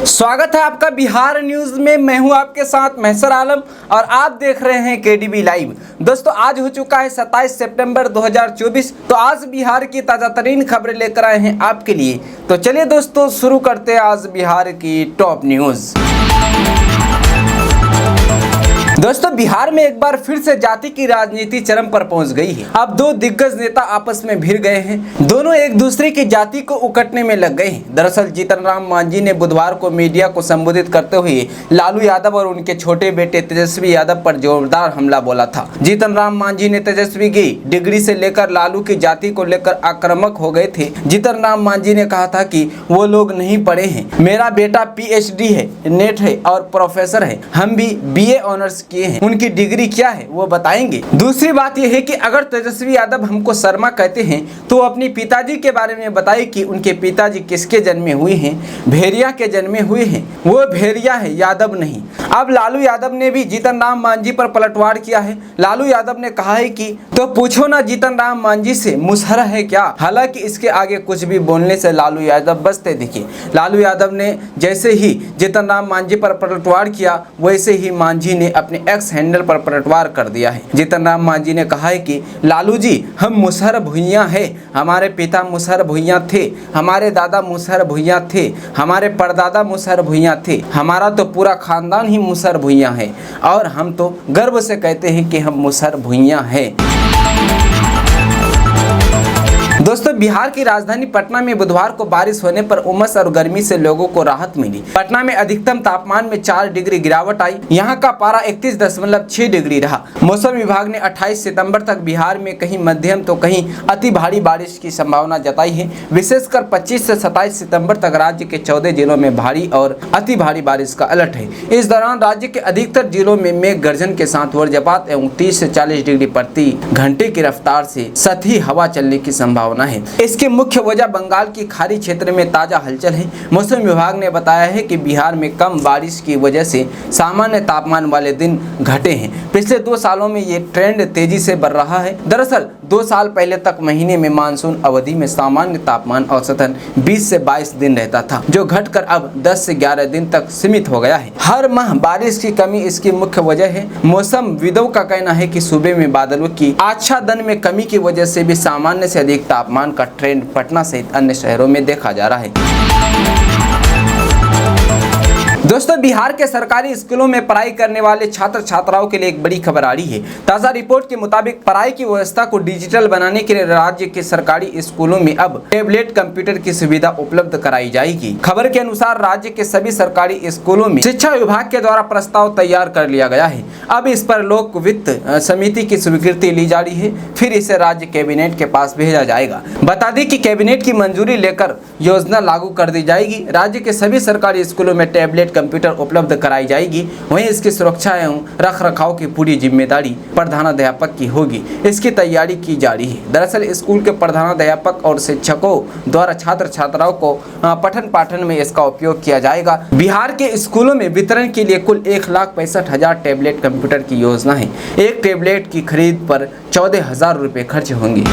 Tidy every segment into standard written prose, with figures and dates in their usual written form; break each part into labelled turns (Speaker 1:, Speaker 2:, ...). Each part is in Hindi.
Speaker 1: स्वागत है आपका बिहार न्यूज में। मैं हूं आपके साथ महसर आलम और आप देख रहे हैं केडीबी लाइव। दोस्तों, आज हो चुका है 27 सितंबर 2024। तो आज बिहार की ताज़ा तरीन खबरें लेकर आए हैं आपके लिए। तो चलिए दोस्तों, शुरू करते हैं आज बिहार की टॉप न्यूज़। दोस्तों, बिहार में एक बार फिर से जाति की राजनीति चरम पर पहुंच गई है। अब दो दिग्गज नेता आपस में भिड़ गए हैं। दोनों एक दूसरे की जाति को उकटने में लग गए हैं। दरअसल जीतन राम मांझी ने बुधवार को मीडिया को संबोधित करते हुए लालू यादव और उनके छोटे बेटे तेजस्वी यादव पर जोरदार हमला बोला था। जीतन राम मांझी ने तेजस्वी की डिग्री से लेकर लालू की जाति को लेकर आक्रामक हो गए थे। जीतन राम मांझी ने कहा था कि वो लोग नहीं पढ़े हैं, मेरा बेटा PhD है, नेट है और प्रोफेसर है, हम भी BA ऑनर्स किए हैं, उनकी डिग्री क्या है वो बताएंगे। दूसरी बात यह है कि अगर तेजस्वी यादव हमको शर्मा कहते हैं तो अपने पिताजी के बारे में बताइए कि उनके पिताजी किसके जन्मे हुए हैं। भेड़िया के जन्मे हुए हैं, वो भेड़िया है, यादव नहीं। अब लालू यादव ने भी जीतन राम मांझी पर पलटवार किया है। लालू यादव ने कहा है कि तो पूछो ना जीतन राम मांझी से, मुसहरा है क्या। हालांकि इसके आगे कुछ भी बोलने से लालू यादव बचते दिखे। लालू यादव ने जैसे ही जीतन राम मांझी पर पलटवार किया, वैसे ही मांझी ने अपने एक्स हैंडल पर पलटवार कर दिया है। जीतन राम मांझी ने कहा है कि लालू जी, हम मुसहर भुइयां हैं, हमारे पिता मुसहर भुइयां थे, हमारे दादा मुसहर भुइयां थे, हमारे परदादा मुसहर भुइयां थे, हमारा तो पूरा खानदान ही मुसहर भुइयां है और हम तो गर्व से कहते हैं कि हम मुसहर भुइयां हैं। दोस्तों, बिहार की राजधानी पटना में बुधवार को बारिश होने पर उमस और गर्मी से लोगों को राहत मिली। पटना में अधिकतम तापमान में 4 डिग्री गिरावट आई। यहां का पारा 31.6 डिग्री रहा। मौसम विभाग ने 28 सितंबर तक बिहार में कहीं मध्यम तो कहीं अति भारी बारिश की संभावना जताई है। विशेषकर 25 से 27 सितंबर तक राज्य के 14 जिलों में भारी और अति भारी बारिश का अलर्ट है। इस दौरान राज्य के अधिकतर जिलों में मेघ गर्जन के साथ वज्रपात एवं 30 से 40 डिग्री प्रति घंटे की रफ्तार से सतही हवा चलने की संभावना है। इसके मुख्य वजह बंगाल की खाड़ी क्षेत्र में ताजा हलचल है। मौसम विभाग ने बताया है कि बिहार में कम बारिश की वजह से सामान्य तापमान वाले दिन घटे हैं। पिछले 2 सालों में ये ट्रेंड तेजी से बढ़ रहा है। दरअसल 2 साल पहले तक महीने में मानसून अवधि में सामान्य तापमान औसतन 20 से 22 दिन रहता था, जो घटकर अब 10 से 11 दिन तक सीमित हो गया है। हर माह बारिश की कमी इसकी मुख्य वजह है। मौसम विदों का कहना है कि सूबे में बादलों की आच्छादन में कमी की वजह से भी सामान्य से अधिक तापमान का ट्रेंड पटना सहित अन्य शहरों में देखा जा रहा है। दोस्तों, बिहार के सरकारी स्कूलों में पढ़ाई करने वाले छात्र छात्राओं के लिए एक बड़ी खबर आ रही है। ताज़ा रिपोर्ट के मुताबिक पढ़ाई की व्यवस्था को डिजिटल बनाने के लिए राज्य के सरकारी स्कूलों में अब टैबलेट कंप्यूटर की सुविधा उपलब्ध कराई जाएगी। खबर के अनुसार राज्य के सभी सरकारी स्कूलों में शिक्षा विभाग के द्वारा प्रस्ताव तैयार कर लिया गया है। अब इस पर लोक वित्त समिति की स्वीकृति ली जा रही है, फिर इसे राज्य कैबिनेट के पास भेजा जाएगा। बता दें कि कैबिनेट की मंजूरी लेकर योजना लागू कर दी जाएगी। राज्य के सभी सरकारी स्कूलों में टैबलेट कंप्यूटर उपलब्ध कराई जाएगी। वहीं इसकी सुरक्षा एवं रख रखाव की पूरी जिम्मेदारी प्रधानाध्यापक की होगी। इसकी तैयारी की जा रही है। दरअसल स्कूल के प्रधानाध्यापक और शिक्षकों द्वारा छात्र छात्राओं को पठन पाठन में इसका उपयोग किया जाएगा। बिहार के स्कूलों में वितरण के लिए कुल 1,65,000 टैबलेट कंप्यूटर की योजना है। एक टैबलेट की खरीद पर 14,000 रुपये खर्च होंगे।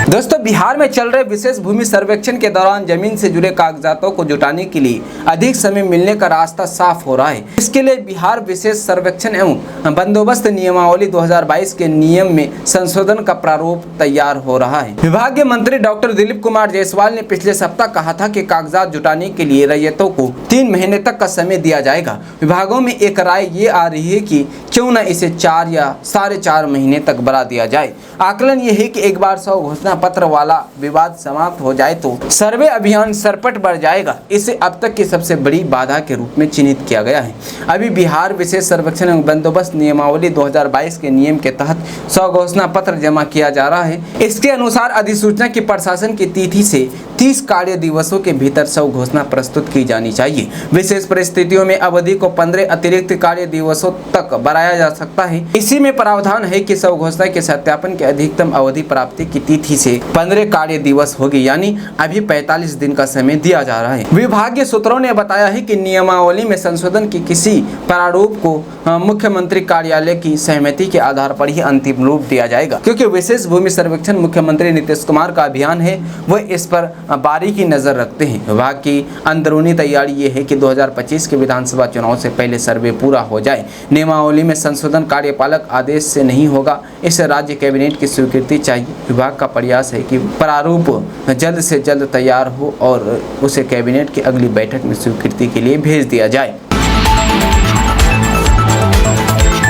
Speaker 1: दोस्तों, बिहार में चल रहे विशेष भूमि सर्वेक्षण के दौरान जमीन से जुड़े कागजातों को जुटाने के लिए अधिक समय मिलने का रास्ता साफ हो रहा है। इसके लिए बिहार विशेष सर्वेक्षण एवं बंदोबस्त नियमावली 2022 के नियम में संशोधन का प्रारूप तैयार हो रहा है। विभागीय मंत्री डॉक्टर दिलीप कुमार जायसवाल ने पिछले सप्ताह कहा था कि कागजात जुटाने के लिए रैयतों को 3 महीने तक का समय दिया जाएगा। विभागों में एक राय ये आ रही है कि क्यों न इसे 4 या 4.5 महीने तक बढ़ा दिया जाए। आकलन ये है कि एक बार 100 घोषणा पत्र वाला विवाद समाप्त हो जाए तो सर्वे अभियान सरपट बढ़ जाएगा। इसे अब तक की सबसे बड़ी बाधा के रूप में चिन्हित किया गया है। अभी बिहार विशेष सर्वेक्षण एवं बंदोबस्त नियमावली 2022 के नियम के तहत 100 घोषणा पत्र जमा किया जा रहा है। इसके अनुसार अधिसूचना की प्रशासन की तिथि से 30 कार्य दिवसों के भीतर 100 घोषणा प्रस्तुत की जानी चाहिए। विशेष परिस्थितियों में अवधि को 15 अतिरिक्त कार्य दिवसों तक बढ़ाया जा सकता है। इसी में प्रावधान है कि 100 घोषणा के सत्यापन की अधिकतम अवधि प्राप्ति की तिथि से 15 कार्य दिवस होगी, यानी अभी 45 दिन का समय दिया जा रहा है। विभागीय सूत्रों ने बताया है कि नियमावली में संशोधन की किसी प्रारूप को मुख्यमंत्री कार्यालय की सहमति के आधार पर ही अंतिम रूप दिया जाएगा, क्योंकि विशेष भूमि सर्वेक्षण मुख्यमंत्री नीतीश कुमार का अभियान है, वह इस पर बारीकी नजर रखते हैं। विभाग की अंदरूनी तैयारी ये है कि 2025 के विधानसभा चुनाव से पहले सर्वे पूरा हो जाए। नियमावली में संशोधन कार्यपालक आदेश से नहीं होगा, इसे राज्य कैबिनेट की स्वीकृति चाहिए। विभाग का प्रयास है कि प्रारूप जल्द से जल्द तैयार हो और उसे कैबिनेट की अगली बैठक में स्वीकृति के लिए भेज दिया जाए।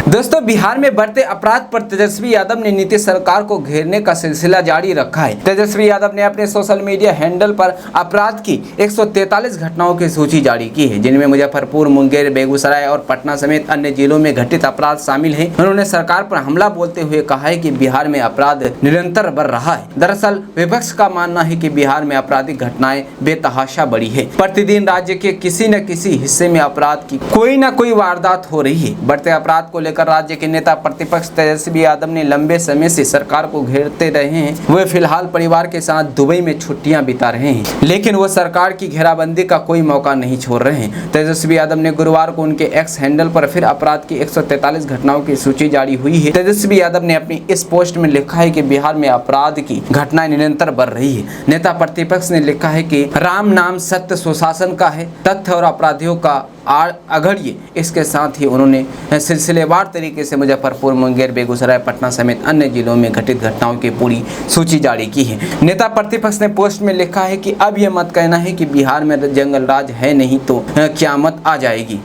Speaker 1: दोस्तों, बिहार में बढ़ते अपराध पर तेजस्वी यादव ने नीतीश सरकार को घेरने का सिलसिला जारी रखा है। तेजस्वी यादव ने अपने सोशल मीडिया हैंडल पर अपराध की 143 घटनाओं की सूची जारी की है, जिनमें मुजफ्फरपुर, मुंगेर, बेगूसराय और पटना समेत अन्य जिलों में घटित अपराध शामिल हैं। उन्होंने सरकार पर हमला बोलते हुए कहा है कि बिहार में अपराध निरंतर बढ़ रहा है। दरअसल विपक्ष का मानना है कि बिहार में आपराधिक घटनाएं बेतहाशा बढ़ी है। प्रतिदिन राज्य के किसी न किसी हिस्से में अपराध की कोई न कोई वारदात हो रही है। बढ़ते अपराध को लेकर राज्य के नेता प्रतिपक्ष तेजस्वी यादव ने लंबे समय से सरकार को घेरते रहे हैं। वे फिलहाल परिवार के साथ दुबई में छुट्टियां बिता रहे हैं, लेकिन वो सरकार की घेराबंदी का कोई मौका नहीं छोड़ रहे हैं। तेजस्वी यादव ने गुरुवार को उनके एक्स हैंडल पर फिर अपराध की 143 घटनाओं की सूची जारी हुई है। तेजस्वी यादव ने अपनी इस पोस्ट में लिखा है कि बिहार में अपराध की घटनाएं निरंतर बढ़ रही है। नेता प्रतिपक्ष ने लिखा है कि राम नाम सत्य सुशासन का है, तथ्य और अपराधियों का अघड़िए। इसके साथ ही उन्होंने सिलसिलेवार तरीके से मुजफ्फरपुर, मुंगेर, बेगूसराय, पटना समेत अन्य जिलों में घटित घटनाओं की पूरी सूची जारी की है। नेता प्रतिपक्ष ने पोस्ट में लिखा है कि अब यह मत कहना है कि बिहार में जंगल राज है, नहीं तो क़यामत आ जाएगी।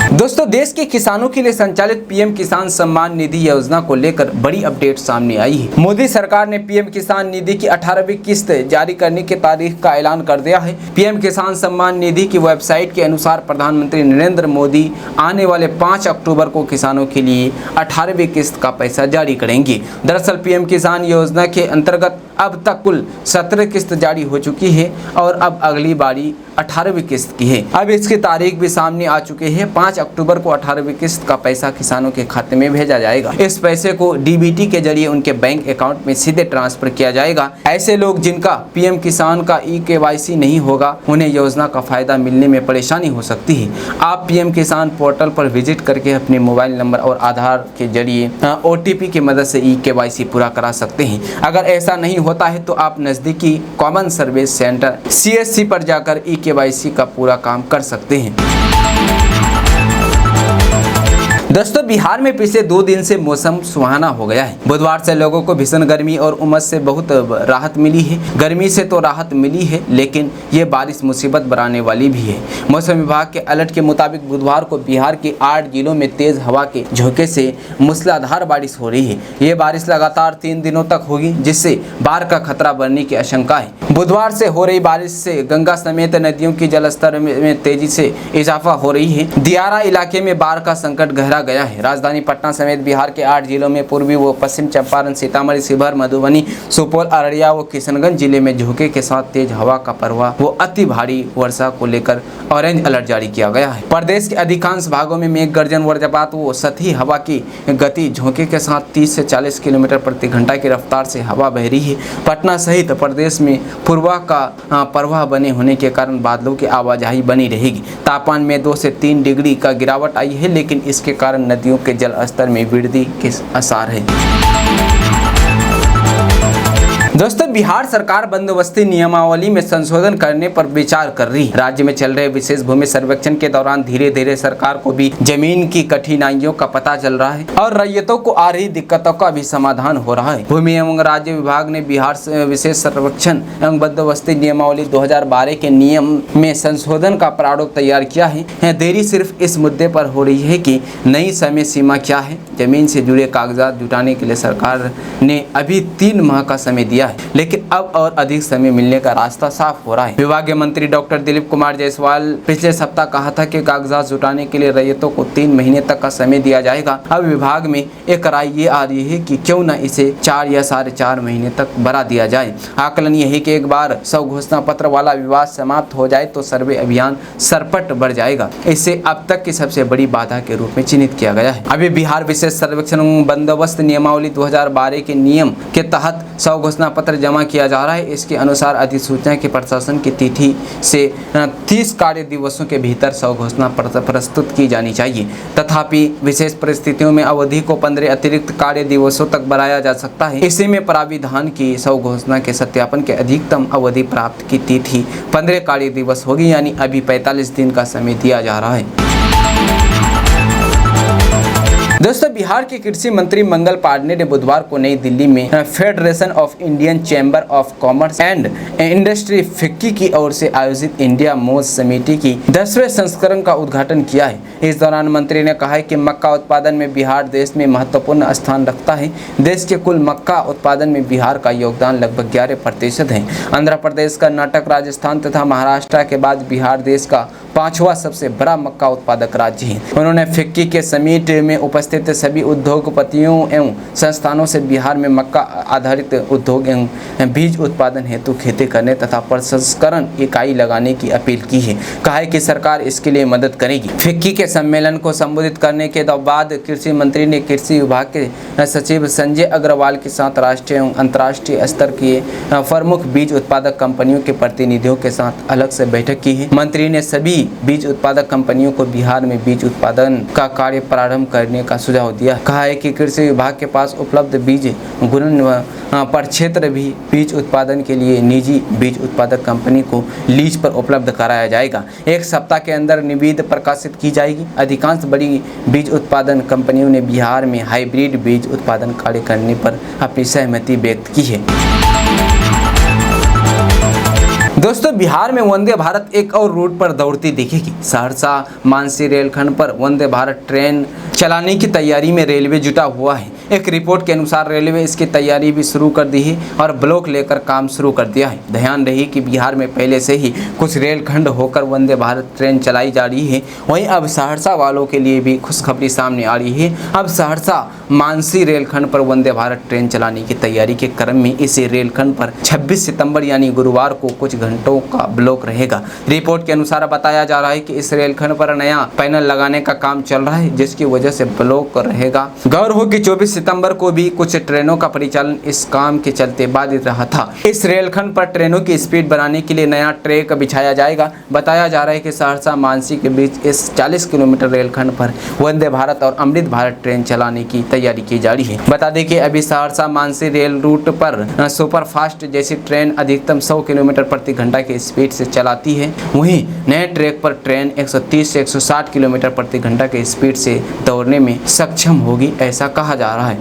Speaker 1: दोस्तों, देश के किसानों के लिए संचालित पीएम किसान सम्मान निधि योजना को लेकर बड़ी अपडेट सामने आई है। मोदी सरकार ने पीएम किसान निधि की 18वीं किस्त जारी करने की तारीख का ऐलान कर दिया है। पीएम किसान सम्मान निधि की वेबसाइट के अनुसार प्रधानमंत्री नरेंद्र मोदी आने वाले 5 अक्टूबर को किसानों के लिए 18वीं किस्त का पैसा जारी करेंगे। दरअसल पीएम किसान योजना के अंतर्गत अब तक कुल 17 किस्त जारी हो चुकी है और अब अगली बारी 18वीं किस्त की है। अब इसकी तारीख भी सामने आ चुकी है। 5 अक्टूबर को 18वीं किस्त का पैसा किसानों के खाते में भेजा जाएगा। इस पैसे को डीबीटी के जरिए उनके बैंक अकाउंट में सीधे ट्रांसफर किया जाएगा। ऐसे लोग जिनका पीएम किसान का केवाईसी नहीं होगा, उन्हें योजना का फायदा मिलने में परेशानी हो सकती है। आप पीएम किसान पोर्टल पर विजिट करके अपने मोबाइल नंबर और आधार के जरिए OTP की मदद से केवाईसी पूरा करा सकते हैं। अगर ऐसा नहीं होता है तो आप नजदीकी कॉमन सर्विस सेंटर CSC पर जाकर केवाईसी का पूरा काम कर सकते हैं। दोस्तों, बिहार में पिछले 2 दिन से मौसम सुहाना हो गया है। बुधवार से लोगों को भीषण गर्मी और उमस से बहुत राहत मिली है। गर्मी से तो राहत मिली है, लेकिन ये बारिश मुसीबत बढ़ाने वाली भी है। मौसम विभाग के अलर्ट के मुताबिक बुधवार को बिहार के 8 जिलों में तेज हवा के झोंके से मूसलाधार बारिश हो रही है। ये बारिश लगातार 3 दिनों तक होगी, जिससे बाढ़ का खतरा बढ़ने की आशंका है। बुधवार से हो रही बारिश से गंगा समेत नदियों की जलस्तर में तेजी से इजाफा हो रही है। दियारा इलाके में बाढ़ का संकट गहरा गया है। राजधानी पटना समेत बिहार के 8 जिलों में पूर्वी व पश्चिम चंपारण, सीतामढ़ी, शिवहर, मधुबनी, सुपौल, अररिया व किशनगंज जिले में झोंके के साथ तेज हवा का प्रवाह व अति भारी वर्षा को लेकर ऑरेंज अलर्ट जारी किया गया है। प्रदेश के अधिकांश भागों में मेघ गर्जन, वज्रपात व सतही हवा की गति झोंके के साथ 30 से 40 किलोमीटर प्रति घंटा की रफ्तार से हवा बह रही है। पटना सहित प्रदेश में पूर्वा का प्रवाह बने होने के कारण बादलों की आवाजाही बनी रहेगी। तापमान में 2 से 3 डिग्री का गिरावट आई है, लेकिन इसके कारण नदियों के जल स्तर में वृद्धि के आसार है। दोस्तों, बिहार सरकार बंदोबस्ती नियमावली में संशोधन करने पर विचार कर रही है। राज्य में चल रहे विशेष भूमि सर्वेक्षण के दौरान धीरे धीरे सरकार को भी जमीन की कठिनाइयों का पता चल रहा है और रैयतों को आ रही दिक्कतों का भी समाधान हो रहा है। भूमि एवं राज्य विभाग ने बिहार विशेष सर्वेक्षण एवं बंदोबस्ती नियमावली 2012 के नियम में संशोधन का प्रारूप तैयार किया है। देरी सिर्फ इस मुद्दे पर हो रही है कि नई समय सीमा क्या है। जमीन से जुड़े कागजात जुटाने के लिए सरकार ने अभी 3 माह का समय दिया दिया है, लेकिन अब और अधिक समय मिलने का रास्ता साफ हो रहा है। विभागीय मंत्री डॉक्टर दिलीप कुमार जायसवाल पिछले सप्ताह कहा था कि कागजात जुटाने के लिए रैयतों को 3 महीने तक का समय दिया जाएगा। अब विभाग में एक राय ये आ रही है कि क्यों न इसे 4 या 4.5 महीने तक बढ़ा दिया जाए। आकलन यह है कि एक बार 100 घोषणा पत्र वाला विवाद समाप्त हो जाए तो सर्वे अभियान सरपट बढ़ जाएगा। इसे अब तक की सबसे बड़ी बाधा के रूप में चिन्हित किया गया है। अभी बिहार विशेष सर्वेक्षण बंदोबस्त नियमावली 2012 के नियम के तहत 100 घोषणा पत्र जमा किया जा रहा है। इसके अनुसार अधिसूचना की प्रशासन की तिथि से 30 कार्य दिवसों के भीतर 100 घोषणा पत्र प्रस्तुत की जानी चाहिए। तथापि विशेष परिस्थितियों में अवधि को 15 अतिरिक्त कार्य दिवसों तक बढ़ाया जा सकता है। इसी में प्राविधान की 100 घोषणा के सत्यापन के अधिकतम अवधि प्राप्त की तिथि 15 कार्य दिवस होगी, यानी अभी 45 दिन का समय दिया जा रहा है। दोस्तों, बिहार के कृषि मंत्री मंगल पांडे ने बुधवार को नई दिल्ली में federation of Indian chamber of commerce and industry FICCI की ओर से आयोजित इंडिया मोज समिति की 10वें संस्करण का उद्घाटन किया है। इस दौरान मंत्री ने कहा है कि मक्का उत्पादन में बिहार देश में महत्वपूर्ण स्थान रखता है। देश के कुल मक्का उत्पादन में बिहार का योगदान लगभग 11% है। आंध्र प्रदेश, कर्नाटक, राजस्थान तथा महाराष्ट्र के बाद बिहार देश का 5वां सबसे बड़ा मक्का उत्पादक राज्य है। उन्होंने फिक्की के समिट में उपस्थित सभी उद्योगपतियों एवं संस्थानों से बिहार में मक्का आधारित उद्योग एवं बीज उत्पादन हेतु खेती करने तथा प्रसंस्करण इकाई लगाने की अपील की है। कहा है कि सरकार इसके लिए मदद करेगी। फिक्की के सम्मेलन को संबोधित करने के बाद कृषि मंत्री ने कृषि विभाग के सचिव संजय अग्रवाल के साथ राष्ट्रीय एवं अंतर्राष्ट्रीय स्तर के प्रमुख बीज उत्पादक कंपनियों के प्रतिनिधियों के साथ अलग से बैठक की है। मंत्री ने सभी बीज उत्पादक कंपनियों को बिहार में बीज उत्पादन का कार्य प्रारंभ करने का सुझाव दिया। कहा है कि कृषि विभाग के पास उपलब्ध बीज गुणन पर क्षेत्र भी बीज उत्पादन के लिए निजी बीज उत्पादक कंपनी को लीज पर उपलब्ध कराया जाएगा। 1 सप्ताह के अंदर निविदा प्रकाशित की जाएगी। अधिकांश बड़ी बीज उत्पादन कंपनियों ने बिहार में हाइब्रिड बीज उत्पादन कार्य करने पर अपनी सहमति व्यक्त की है। दोस्तों, बिहार में वंदे भारत एक और रूट पर दौड़ती दिखेगी। सहरसा मानसी रेलखंड पर वंदे भारत ट्रेन चलाने की तैयारी में रेलवे जुटा हुआ है। एक रिपोर्ट के अनुसार रेलवे इसकी तैयारी भी शुरू कर दी है और ब्लॉक लेकर काम शुरू कर दिया है। ध्यान रहे कि बिहार में पहले से ही कुछ रेलखंड होकर वंदे भारत ट्रेन चलाई जा रही है। वहीं अब सहरसा वालों के लिए भी खुशखबरी सामने आ रही है। अब सहरसा मानसी रेलखंड पर वंदे भारत ट्रेन चलाने की तैयारी के क्रम में इस रेलखंड पर 26 सितंबर यानी गुरुवार को कुछ घंटों का ब्लॉक रहेगा। रिपोर्ट के अनुसार बताया जा रहा है कि इस रेलखंड पर नया पैनल लगाने का काम चल रहा है, जिसकी वजह से ब्लॉक रहेगा। गौर हो कि 24 सितंबर को भी कुछ ट्रेनों का परिचालन इस काम के चलते बाधित रहा था। इस रेलखंड पर ट्रेनों की स्पीड बढ़ाने के लिए नया ट्रैक बिछाया जाएगा। बताया जा रहा है कि सहरसा मानसी के बीच इस 40 किलोमीटर रेलखंड पर वंदे भारत और अमृत भारत ट्रेन चलाने की तैयारी की जा रही है। बता दें कि अभी सहरसा मानसी रेल रूट पर सुपर फास्ट जैसी ट्रेन अधिकतम 100 किलोमीटर प्रति घंटा की स्पीड से चलाती है। वहीं नए ट्रैक पर ट्रेन 130 से 160 किलोमीटर प्रति घंटा की स्पीड से दौड़ने में सक्षम होगी, ऐसा कहा जा रहा है।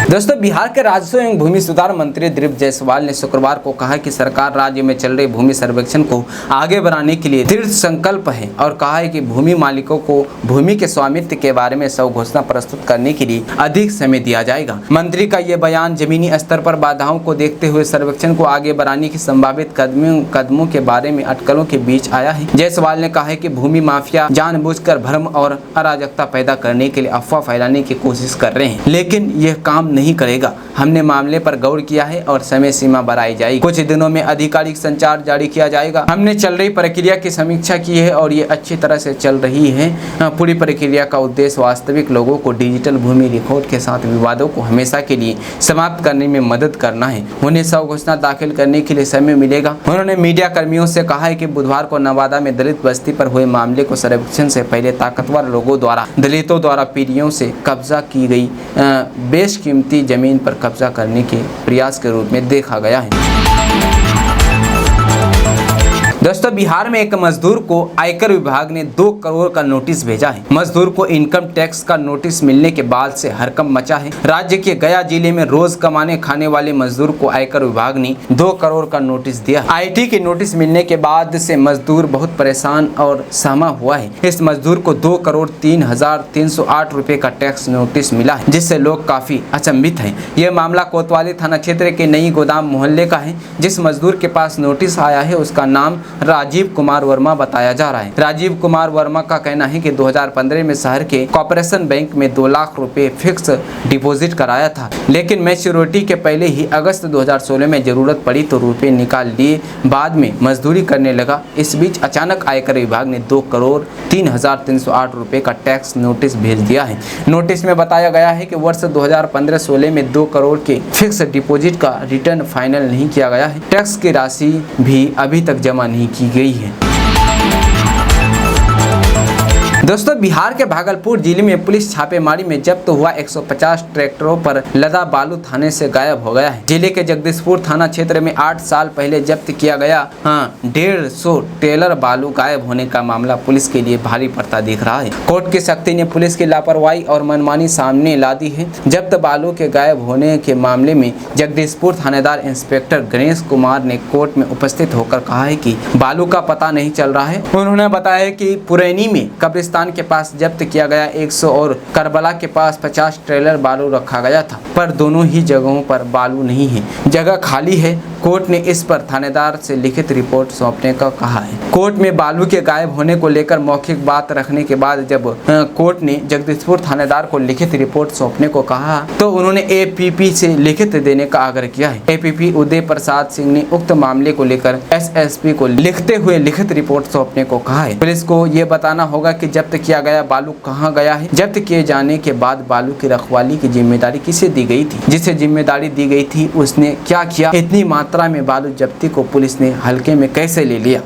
Speaker 1: दोस्तों, बिहार के राजस्व एवं भूमि सुधार मंत्री दिलीप जायसवाल ने शुक्रवार को कहा कि सरकार राज्य में चल रहे भूमि सर्वेक्षण को आगे बढ़ाने के लिए दृढ़ संकल्प है और कहा है कि भूमि मालिकों को भूमि के स्वामित्व के बारे में 100 घोषणा प्रस्तुत करने के लिए अधिक समय दिया जाएगा। मंत्री का यह बयान जमीनी स्तर पर बाधाओं को देखते हुए सर्वेक्षण को आगे बढ़ाने की संभावित कदमों के बारे में अटकलों के बीच आया है। जायसवाल ने कहा है कि भूमि माफिया जानबूझकर भ्रम और अराजकता पैदा करने के लिए अफवाह फैलाने की कोशिश कर रहे हैं, लेकिन यह काम नहीं करेगा। हमने मामले पर गौर किया है और समय सीमा बढ़ाई जाएगी। कुछ दिनों में आधिकारिक संचार जारी किया जाएगा। हमने चल रही प्रक्रिया की समीक्षा की है और ये अच्छी तरह से चल रही है। पूरी प्रक्रिया का उद्देश्य वास्तविक लोगों को डिजिटल भूमि रिकॉर्ड के साथ विवादों को हमेशा के लिए समाप्त करने में मदद करना है। उन्हें 100 घोषणा दाखिल करने के लिए समय मिलेगा। उन्होंने मीडिया कर्मियों से कहा है कि बुधवार को नवादा में दलित बस्ती पर हुए मामले को सर्वेक्षण से पहले ताकतवर लोगों द्वारा दलितों द्वारा पीढ़ियों से कब्जा की गई बेशकीमती जमीन पर कब्जा करने के प्रयास के रूप में देखा गया है। दोस्तों बिहार में एक मजदूर को आयकर विभाग ने 2 करोड़ का नोटिस भेजा है। मजदूर को इनकम टैक्स का नोटिस मिलने के बाद से हड़कंप मचा है। राज्य के गया जिले में रोज कमाने खाने वाले मजदूर को आयकर विभाग ने 2 करोड़ का नोटिस दिया। आईटी के नोटिस मिलने के बाद से मजदूर बहुत परेशान और सहमा हुआ है। इस मजदूर को 2 करोड़ 3,308 रुपए का टैक्स नोटिस मिला है, जिससे लोग काफी अचंभित हैं। यह मामला कोतवाली थाना क्षेत्र के नई गोदाम मोहल्ले का है। जिस मजदूर के पास नोटिस आया है उसका नाम राजीव कुमार वर्मा बताया जा रहा है। राजीव कुमार वर्मा का कहना है कि 2015 में शहर के कॉर्पोरेशन बैंक में 2 लाख रुपए फिक्स डिपॉजिट कराया था, लेकिन मैच्योरिटी के पहले ही अगस्त 2016 में जरूरत पड़ी तो रुपए निकाल लिए, बाद में मजदूरी करने लगा। इस बीच अचानक आयकर विभाग ने 2 करोड़ 3,308 रुपए का टैक्स नोटिस भेज दिया है। नोटिस में बताया गया है कि वर्ष 2015-16 में 2 करोड़ के फिक्स डिपॉजिट का रिटर्न फाइनल नहीं किया गया है। टैक्स की राशि भी अभी तक जमा नहीं की गई है। दोस्तों बिहार के भागलपुर जिले में पुलिस छापेमारी में जब्त हुआ 150 ट्रैक्टरों पर लदा बालू थाने से गायब हो गया है। जिले के जगदीशपुर थाना क्षेत्र में 8 साल पहले जब्त किया गया 150 टेलर बालू गायब होने का मामला पुलिस के लिए भारी पड़ता दिख रहा है। कोर्ट की सख्ती ने पुलिस की लापरवाही और मनमानी सामने ला दी है। जब्त बालू के गायब होने के मामले में जगदीशपुर थानेदार इंस्पेक्टर गणेश कुमार ने कोर्ट में उपस्थित होकर कहा है कि बालू का पता नहीं चल रहा है। उन्होंने बताया कि पुरैनी में कब्रिस्तान के पास जब्त किया गया 100 और करबला के पास 50 ट्रेलर बालू रखा गया था, पर दोनों ही जगहों पर बालू नहीं है, जगह खाली है। कोर्ट ने इस पर थानेदार से लिखित रिपोर्ट सौंपने का कहा है। कोर्ट में बालू के गायब होने को लेकर मौखिक बात रखने के बाद जब कोर्ट ने जगदीशपुर थानेदार को लिखित रिपोर्ट सौंपने को कहा तो उन्होंने एपीपी से लिखित देने का आग्रह किया है। एपीपी उदय प्रसाद सिंह ने उक्त मामले को लेकर एसएसपी को लिखते हुए लिखित रिपोर्ट सौंपने को कहा है। पुलिस को ये बताना होगा कि जब्त किया गया बालू कहां गया है। जब्त किए जाने के बाद बालू की रखवाली की जिम्मेदारी किसे दी गई थी, जिसे जिम्मेदारी दी गई थी उसने क्या किया। इतनी मात्रा में बालू जब्ती को पुलिस ने हल्के में कैसे ले लिया।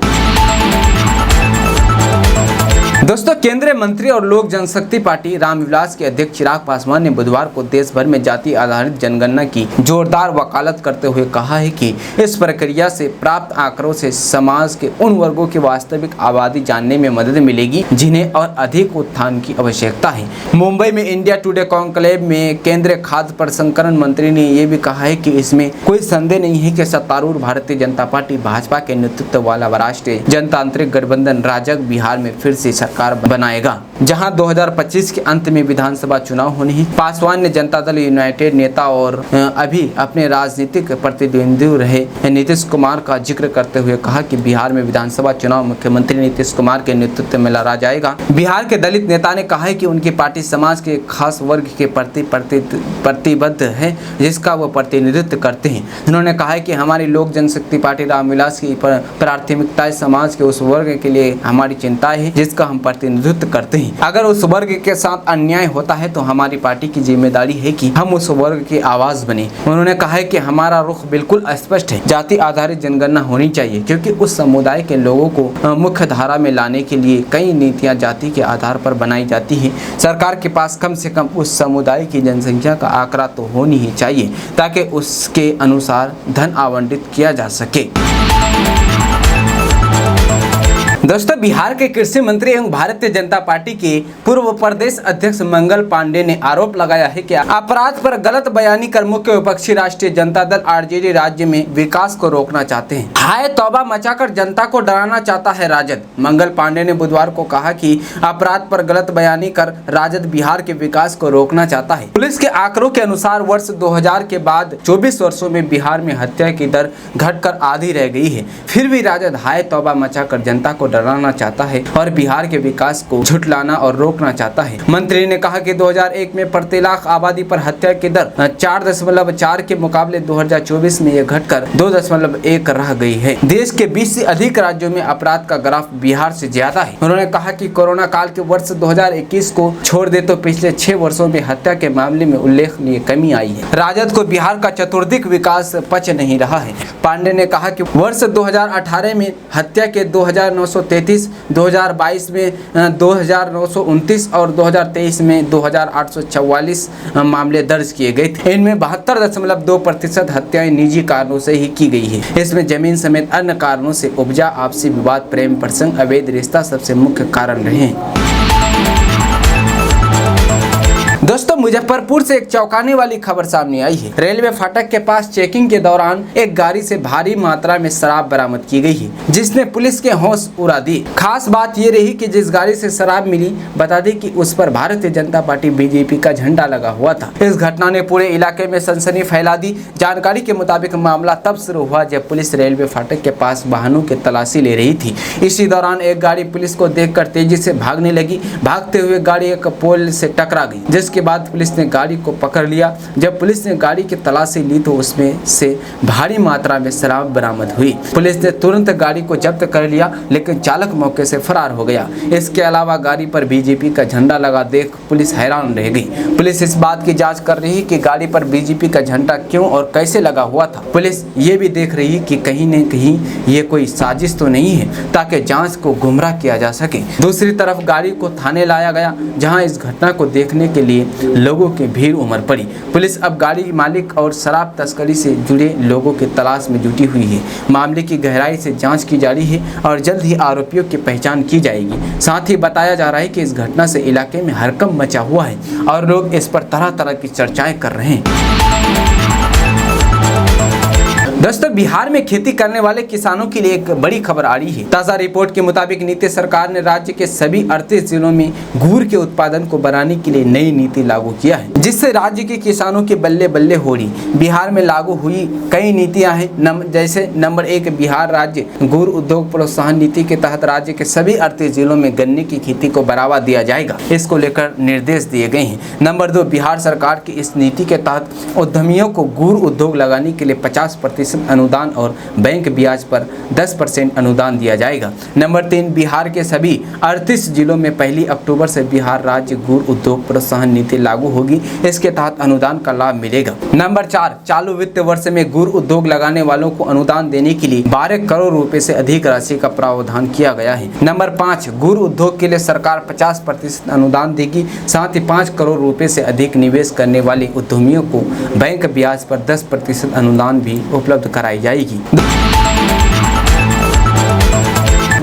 Speaker 1: दोस्तों केंद्रीय मंत्री और लोक जनशक्ति पार्टी रामविलास के अध्यक्ष चिराग पासवान ने बुधवार को देश भर में जाति आधारित जनगणना की जोरदार वकालत करते हुए कहा है कि इस प्रक्रिया से प्राप्त आंकड़ों से समाज के उन वर्गों की वास्तविक आबादी जानने में मदद मिलेगी जिन्हें और अधिक उत्थान की आवश्यकता है। मुंबई में इंडिया टुडे कॉन्क्लेव में केंद्रीय खाद्य प्रसंस्करण मंत्री ने यह भी कहा है कि इसमें कोई संदेह नहीं है कि सत्तारूढ़ भारतीय जनता पार्टी भाजपा के नेतृत्व वाला राष्ट्रीय जनतांत्रिक गठबंधन राजग बिहार में फिर से सरकार बनाएगा, जहां 2025 के अंत में विधानसभा चुनाव होने हैं। पासवान ने जनता दल यूनाइटेड नेता और अभी अपने राजनीतिक प्रतिद्वंदी रहे नीतीश कुमार का जिक्र करते हुए कहा कि बिहार में विधानसभा चुनाव मुख्यमंत्री नीतीश कुमार के नेतृत्व में लड़ा जाएगा। बिहार के दलित नेता ने कहा है कि उनकी पार्टी समाज के खास वर्ग के प्रति प्रतिबद्ध है, जिसका वो प्रतिनिधित्व करते हैं। उन्होंने कहा है कि हमारी लोक जनशक्ति पार्टी रामविलास की प्राथमिकताएं समाज के उस वर्ग के लिए हमारी चिंता है जिसका हम प्रतिनिधित्व करते हैं। अगर उस वर्ग के साथ अन्याय होता है तो हमारी पार्टी की जिम्मेदारी है कि हम उस वर्ग की आवाज बने। उन्होंने कहा है कि हमारा रुख बिल्कुल स्पष्ट है, जाति आधारित जनगणना होनी चाहिए क्योंकि उस समुदाय के लोगों को मुख्य धारा में लाने के लिए कई नीतियां जाति के आधार पर बनाई जाती हैं। सरकार के पास कम से कम उस समुदाय की जनसंख्या का आंकड़ा तो होनी ही चाहिए ताकि उसके अनुसार धन आवंटित किया जा सके। दोस्तों बिहार के कृषि मंत्री एवं भारतीय जनता पार्टी के पूर्व प्रदेश अध्यक्ष मंगल पांडे ने आरोप लगाया है कि अपराध पर गलत बयानी कर मुख्य विपक्षी राष्ट्रीय जनता दल आरजेडी राज्य में विकास को रोकना चाहते हैं। हाय तौबा मचाकर जनता को डराना चाहता है राजद। मंगल पांडे ने बुधवार को कहा कि अपराध पर गलत बयानी कर राजद बिहार के विकास को रोकना चाहता है। पुलिस के आंकड़ों के अनुसार वर्ष 2000 के बाद 24 वर्षों में बिहार में हत्या की दर घटकर आधी रह गई है। फिर भी राजद हाय तौबा मचाकर जनता को डराना चाहता है और बिहार के विकास को झुठलाना और रोकना चाहता है। मंत्री ने कहा कि 2001 में प्रति लाख आबादी पर हत्या की दर 4.4 के मुकाबले 2024 में यह घटकर 2.1 रह गई है। देश के 20 से अधिक राज्यों में अपराध का ग्राफ बिहार से ज्यादा है। उन्होंने कहा कि कोरोना काल के वर्ष 2021 को छोड़ दे तो पिछले 6 वर्षों में हत्या के मामले में उल्लेखनीय कमी आई है। राजद को बिहार का चतुर्दिक विकास पच नहीं रहा है। पांडे ने कहा कि वर्ष 2018 में हत्या के 2,900 1933, 2022 में 2929 और 2023 में 2844 मामले दर्ज किए गए थे। इनमें 72.2% हत्याएं निजी कारणों से ही की गई है। इसमें जमीन समेत अन्य कारणों से उपजा आपसी विवाद, प्रेम प्रसंग, अवैध रिश्ता सबसे मुख्य कारण रहे हैं। दोस्तों, मुजफ्फरपुर से एक चौंकाने वाली खबर सामने आई है। रेलवे फाटक के पास चेकिंग के दौरान एक गाड़ी से भारी मात्रा में शराब बरामद की गई है, जिसने पुलिस के होश उड़ा दिए। खास बात ये रही कि जिस गाड़ी से शराब मिली, बता दें कि उस पर भारतीय जनता पार्टी बीजेपी का झंडा लगा हुआ था। इस घटना ने पूरे इलाके में सनसनी फैला दी। जानकारी के मुताबिक मामला तब शुरू हुआ जब पुलिस रेलवे फाटक के पास वाहनों की तलाशी ले रही थी। इसी दौरान एक गाड़ी पुलिस को देखकर तेजी से भागने लगी। भागते हुए गाड़ी एक पोल से टकरा गई, जिसके बाद पुलिस ने गाड़ी को पकड़ लिया। जब पुलिस ने गाड़ी की तलाशी ली तो उसमें से भारी मात्रा में शराब बरामद हुई। पुलिस ने तुरंत गाड़ी को जब्त कर लिया, लेकिन चालक मौके से फरार हो गया। इसके अलावा गाड़ी पर बीजेपी का झंडा लगा देख पुलिस हैरान रह गई। पुलिस इस बात की जांच कर रही है कि गाड़ी पर बीजेपी का झंडा क्यों और कैसे लगा हुआ था। पुलिस ये भी देख रही है कि कहीं न कहीं ये कोई साजिश तो नहीं है, ताकि जांच को गुमराह किया जा सके। दूसरी तरफ गाड़ी को थाने लाया गया, जहां इस घटना को देखने के लिए लोगों की भीड़ उमड़ पड़ी। पुलिस अब गाड़ी मालिक और शराब तस्करी से जुड़े लोगों की तलाश में जुटी हुई है। मामले की गहराई से जांच की जा रही है और जल्द ही आरोपियों की पहचान की जाएगी। साथ ही बताया जा रहा है कि इस घटना से इलाके में हड़कंप मचा हुआ है और लोग इस पर तरह तरह की चर्चाएं कर रहे हैं। दोस्तों, बिहार में खेती करने वाले किसानों के लिए एक बड़ी खबर आ रही है। ताज़ा रिपोर्ट के मुताबिक नीतीश सरकार ने राज्य के सभी 38 जिलों में गुड़ के उत्पादन को बढ़ाने के लिए नई नीति लागू किया है, जिससे राज्य के किसानों की बल्ले बल्ले हो रही। बिहार में लागू हुई कई नीतियां हैं, जैसे नंबर 1, बिहार राज्य गुड़ उद्योग प्रोत्साहन नीति के तहत राज्य के सभी 38 जिलों में गन्ने की खेती को बढ़ावा दिया जाएगा। इसको लेकर निर्देश दिए गए हैं। नंबर 2, बिहार सरकार की इस नीति के तहत उद्यमियों को गुड़ उद्योग लगाने के लिए 50% अनुदान और बैंक ब्याज पर 10% अनुदान दिया जाएगा। नंबर 3, बिहार के सभी 38 जिलों में 1 अक्टूबर से बिहार राज्य गुड़ उद्योग प्रोत्साहन नीति लागू होगी। इसके तहत अनुदान का लाभ मिलेगा। नंबर 4, चालू वित्त वर्ष में गुड़ उद्योग लगाने वालों को अनुदान देने के लिए 12 करोड़ रुपए से अधिक राशि का प्रावधान किया गया है। नंबर 5, गुड़ उद्योग के लिए सरकार 50% अनुदान देगी। साथ ही 5 करोड़ रुपए से अधिक निवेश करने वाले उद्यमियों को बैंक ब्याज पर 10% अनुदान भी उपलब्ध कराई जाएगी।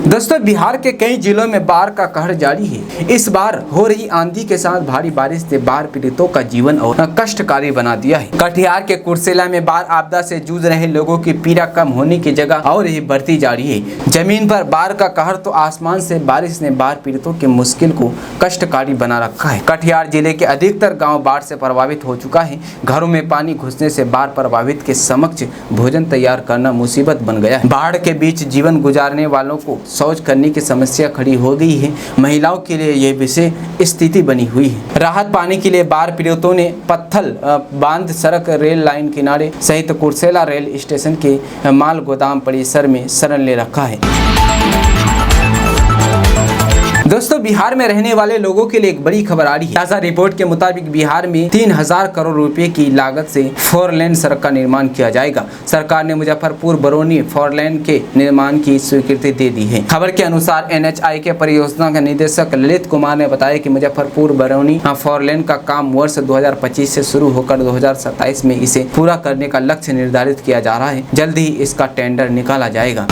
Speaker 1: दोस्तों, बिहार के कई जिलों में बाढ़ का कहर जारी है। इस बार हो रही आंधी के साथ भारी बारिश ने बाढ़ पीड़ितों का जीवन और कष्टकारी बना दिया है। कटिहार के कुर्सेला में बाढ़ आपदा से जूझ रहे लोगों की पीड़ा कम होने की जगह और ही बढ़ती जा रही है। जमीन पर बाढ़ का कहर तो आसमान से बारिश ने बाढ़ पीड़ितों की मुश्किल को कष्टकारी बना रखा है। कटिहार जिले के अधिकतर गाँव बाढ़ से प्रभावित हो चुका है। घरों में पानी घुसने से बाढ़ प्रभावित के समक्ष भोजन तैयार करना मुसीबत बन गया है। बाढ़ के बीच जीवन गुजारने वालों को शौच करने की समस्या खड़ी हो गई है। महिलाओं के लिए यह विषय स्थिति बनी हुई है। राहत पाने के लिए बाढ़ पीड़ितों ने पत्थल बांध, सड़क, रेल लाइन किनारे सहित कुर्सेला रेल स्टेशन के माल गोदाम परिसर में शरण ले रखा है। दोस्तों, बिहार में रहने वाले लोगों के लिए एक बड़ी खबर आ रही है। ताज़ा रिपोर्ट के मुताबिक बिहार में 3000 करोड़ रुपए की लागत से 4 लेन सड़क का निर्माण किया जाएगा। सरकार ने मुजफ्फरपुर बरौनी 4 लेन के निर्माण की स्वीकृति दे दी है। खबर के अनुसार NHAI के परियोजना के निदेशक ललित कुमार ने बताया कि मुजफ्फरपुर बरौनी 4 लेन का काम वर्ष 2025 से शुरू होकर 2027 में इसे पूरा करने का लक्ष्य निर्धारित किया जा रहा है। जल्द ही इसका टेंडर निकाला जाएगा।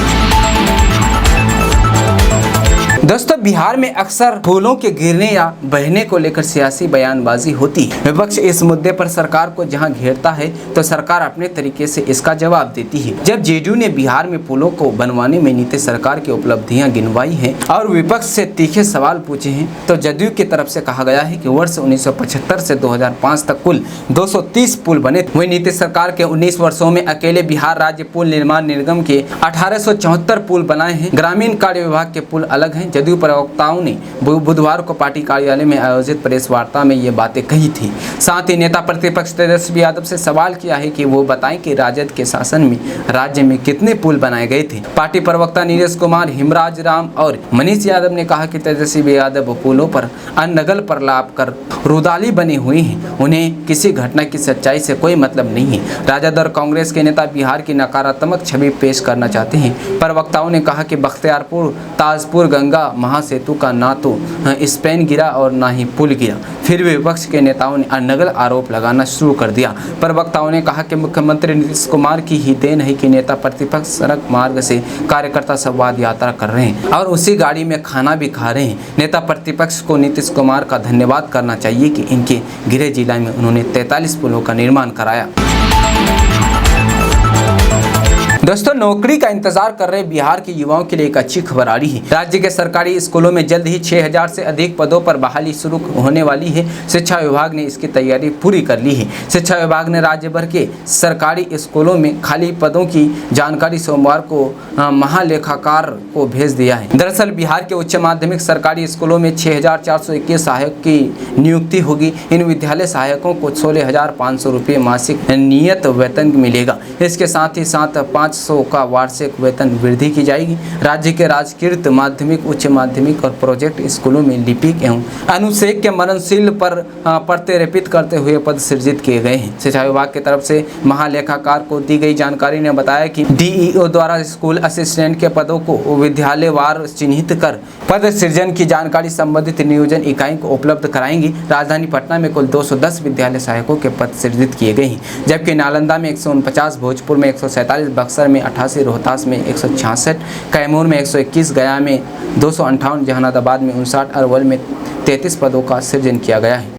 Speaker 1: दोस्तों, बिहार में अक्सर फूलों के गिरने या बहने को लेकर सियासी बयानबाजी होती है। विपक्ष इस मुद्दे पर सरकार को जहां घेरता है तो सरकार अपने तरीके से इसका जवाब देती है। जब जेडीयू ने बिहार में पुलों को बनवाने में नीतीश सरकार की उपलब्धियां गिनवाई हैं और विपक्ष से तीखे सवाल पूछे हैं, तो जदयू की तरफ से कहा गया है कि वर्ष 1975 से 2005 तक कुल 230 पुल बने। वहीं नीतीश सरकार के 19 वर्षों में अकेले बिहार राज्य पुल निर्माण निगम के 1874 पुल बनाए हैं। ग्रामीण कार्य विभाग के पुल अलग हैं, जदयू प्रवक्ताओं ने बुधवार को पार्टी कार्यालय में आयोजित प्रेस वार्ता में ये बातें कही थी। साथ ही नेता प्रतिपक्ष तेजस्वी यादव से सवाल किया है कि वो बताएं कि राजद के शासन में राज्य में कितने पुल बनाए गए थे। पार्टी प्रवक्ता नीरज कुमार, हिमराज राम और मनीष यादव ने कहा कि तेजस्वी यादव पुलों पर अनगल पर लाभ कर रुदाली बने हुए हैं, उन्हें किसी घटना की सच्चाई से कोई मतलब नहीं है। राजद और कांग्रेस के नेता बिहार की नकारात्मक छवि पेश करना चाहते हैं। प्रवक्ताओं ने कहा कि बख्तियारपुर ताजपुर गंगा महासेतु का ना तो स्पैन गिरा और ना ही पुल गिरा, फिर भी विपक्ष के नेताओं ने अनगल आरोप लगाना शुरू कर दिया। प्रवक्ताओं ने कहा कि मुख्यमंत्री नीतीश कुमार की ही देन है कि नेता प्रतिपक्ष सड़क मार्ग से कार्यकर्ता संवाद यात्रा कर रहे हैं और उसी गाड़ी में खाना भी खा रहे हैं। नेता प्रतिपक्ष को नीतीश कुमार का धन्यवाद करना चाहिए कि इनके गृह जिला में उन्होंने 43 पुलों का निर्माण कराया। दोस्तों, नौकरी का इंतजार कर रहे बिहार के युवाओं के लिए एक अच्छी खबर आ रही है। राज्य के सरकारी स्कूलों में जल्द ही 6000 से अधिक पदों पर बहाली शुरू होने वाली है। शिक्षा विभाग ने इसकी तैयारी पूरी कर ली है। शिक्षा विभाग ने राज्य भर के सरकारी स्कूलों में खाली पदों की जानकारी सोमवार को महालेखाकार को भेज दिया है। दरअसल बिहार के उच्च माध्यमिक सरकारी स्कूलों में 6421 सहायक की नियुक्ति होगी। इन विद्यालय सहायकों को 16,500 रुपये मासिक नियत वेतन मिलेगा। इसके साथ ही साथ 500 का वार्षिक वेतन वृद्धि की जाएगी। राज्य के राजकीय माध्यमिक, उच्च माध्यमिक और प्रोजेक्ट स्कूलों में लिपिक एवं अनुशेक के मननशील पर प्रतिरेपित करते हुए पद सृजित किए गए हैं। शिक्षा विभाग की तरफ से महालेखाकार को दी गई जानकारी ने बताया कि डीईओ द्वारा स्कूल असिस्टेंट के पदों को विद्यालयवार चिन्हित कर पद सृजन की जानकारी संबंधित नियोजन इकाई को उपलब्ध कराएंगी। राजधानी पटना में कुल 210 विद्यालय सहायकों के पद सृजित किए गए हैं, जबकि नालंदा में 149, भोजपुर में 147, बक्सर में 88, रोहतास में 166, कैमूर में 121, गया में 258, जहानाबाद में 59, अरवल में 33 पदों का सृजन किया गया है।